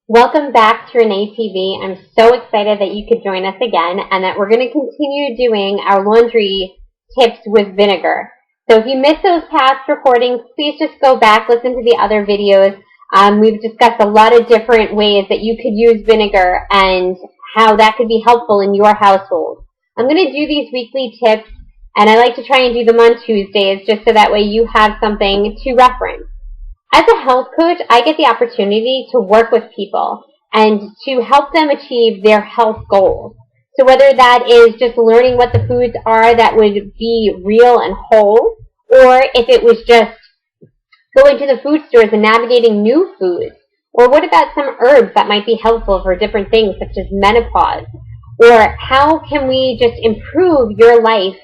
Welcome back to Renee TV. I'm so excited that you could join us again and that we're going to continue doing our laundry tips with vinegar. So if you missed those past recordings, please just go back, listen to the other videos. We've discussed a lot of different ways that you could use vinegar and how that could be helpful in your household. I'm going to do these weekly tips, and I like to try and do them on Tuesdays just so that way you have something to reference. As a health coach, I get the opportunity to work with people and to help them achieve their health goals. So whether that is just learning what the foods are that would be real and whole, or if it was just going to the food stores and navigating new foods, or what about some herbs that might be helpful for different things such as menopause, or how can we just improve your life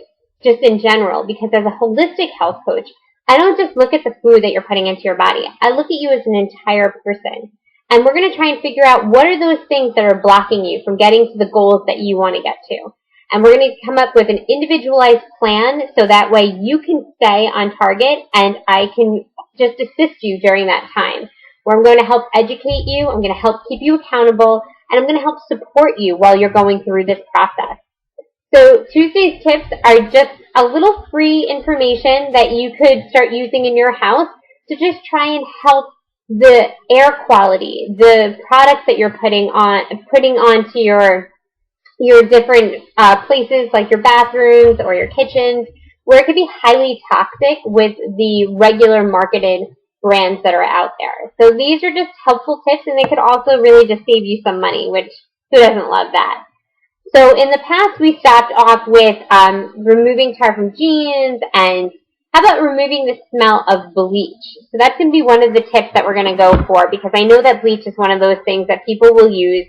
just in general? Because as a holistic health coach, I don't just look at the food that you're putting into your body. I look at you as an entire person. And we're going to try and figure out what are those things that are blocking you from getting to the goals that you want to get to. And we're going to come up with an individualized plan so that way you can stay on target and I can just assist you during that time. Where I'm going to help educate you, I'm going to help keep you accountable, and I'm going to help support you while you're going through this process. So Tuesday's tips are just a little free information that you could start using in your house to just try and help the air quality, the products that you're putting onto your different places like your bathrooms or your kitchens, where it could be highly toxic with the regular marketed brands that are out there. So these are just helpful tips, and they could also really just save you some money, which who doesn't love that? So in the past, we stopped off with removing tar from jeans, and how about removing the smell of bleach? So that's going to be one of the tips that we're going to go for, because I know that bleach is one of those things that people will use.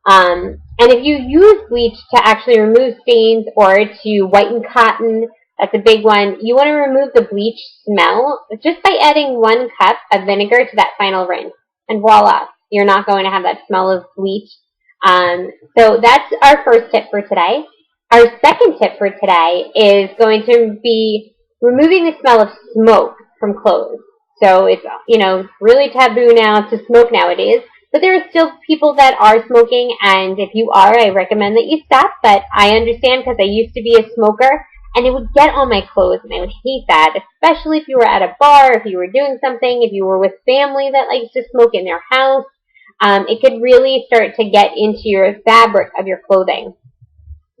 And if you use bleach to actually remove stains or to whiten cotton, that's a big one. You want to remove the bleach smell just by adding 1 cup of vinegar to that final rinse. And voila, you're not going to have that smell of bleach. So that's our first tip for today. Our second tip for today is going to be removing the smell of smoke from clothes. So it's, really taboo now to smoke nowadays, but there are still people that are smoking, and if you are, I recommend that you stop, but I understand because I used to be a smoker, and it would get on my clothes, and I would hate that, especially if you were at a bar, if you were doing something, if you were with family that likes to smoke in their house. It could really start to get into your fabric of your clothing.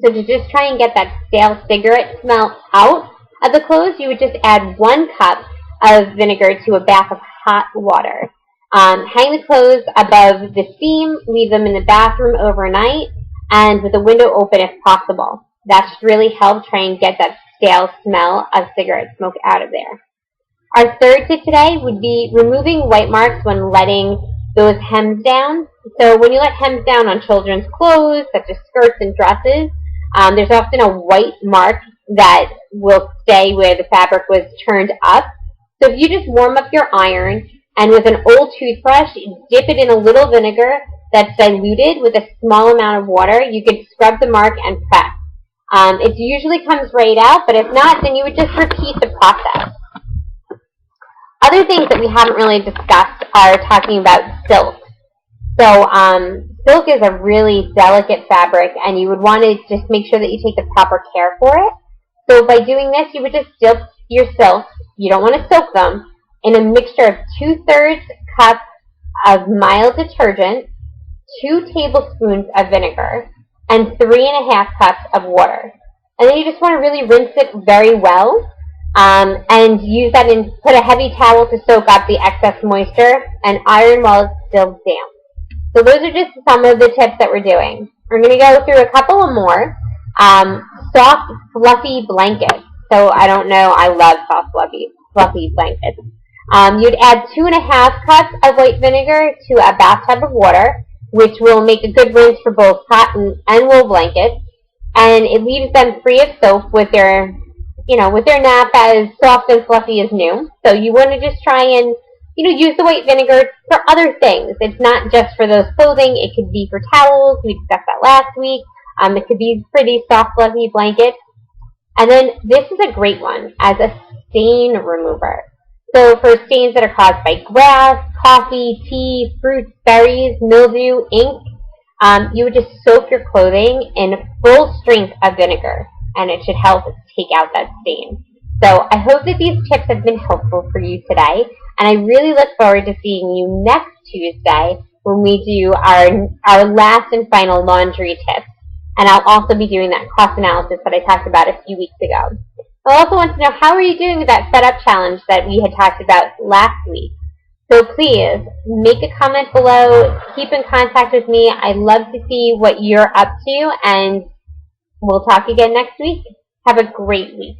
So to just try and get that stale cigarette smell out of the clothes, you would just add 1 cup of vinegar to a bath of hot water. Hang the clothes above the steam, leave them in the bathroom overnight, and with the window open if possible. That should really help try and get that stale smell of cigarette smoke out of there. Our third tip today would be removing white marks when letting those hems down. So when you let hems down on children's clothes, such as skirts and dresses, there's often a white mark that will stay where the fabric was turned up. So if you just warm up your iron and with an old toothbrush, dip it in a little vinegar that's diluted with a small amount of water, you could scrub the mark and press. It usually comes right out, but if not, then you would just repeat the process. Other things that we haven't really discussed are talking about silk. So silk is a really delicate fabric, and you would want to just make sure that you take the proper care for it. So by doing this, you would just dip your silks, you don't want to soak them, in a mixture of 2/3 cup of mild detergent, 2 tablespoons of vinegar, and 3.5 cups of water. And then you just want to really rinse it very well. And use that and put a heavy towel to soak up the excess moisture and iron while it's still damp. So those are just some of the tips that we're doing. We're going to go through a couple of more. Soft, fluffy blankets. So I don't know, I love soft, fluffy blankets. You'd add 2.5 cups of white vinegar to a bathtub of water, which will make a good rinse for both cotton and wool blankets. And it leaves them free of soap with their nap as soft and fluffy as new. So you want to just try and, use the white vinegar for other things. It's not just for those clothing. It could be for towels. We discussed that last week. It could be pretty soft, fluffy blankets. And then this is a great one as a stain remover. So for stains that are caused by grass, coffee, tea, fruits, berries, mildew, ink, you would just soak your clothing in full strength of vinegar, and it should help take out that stain. So I hope that these tips have been helpful for you today, and I really look forward to seeing you next Tuesday when we do our last and final laundry tips. And I'll also be doing that cross analysis that I talked about a few weeks ago. I also want to know, how are you doing with that setup challenge that we had talked about last week? So please, make a comment below, keep in contact with me. I'd love to see what you're up to, and we'll talk again next week. Have a great week.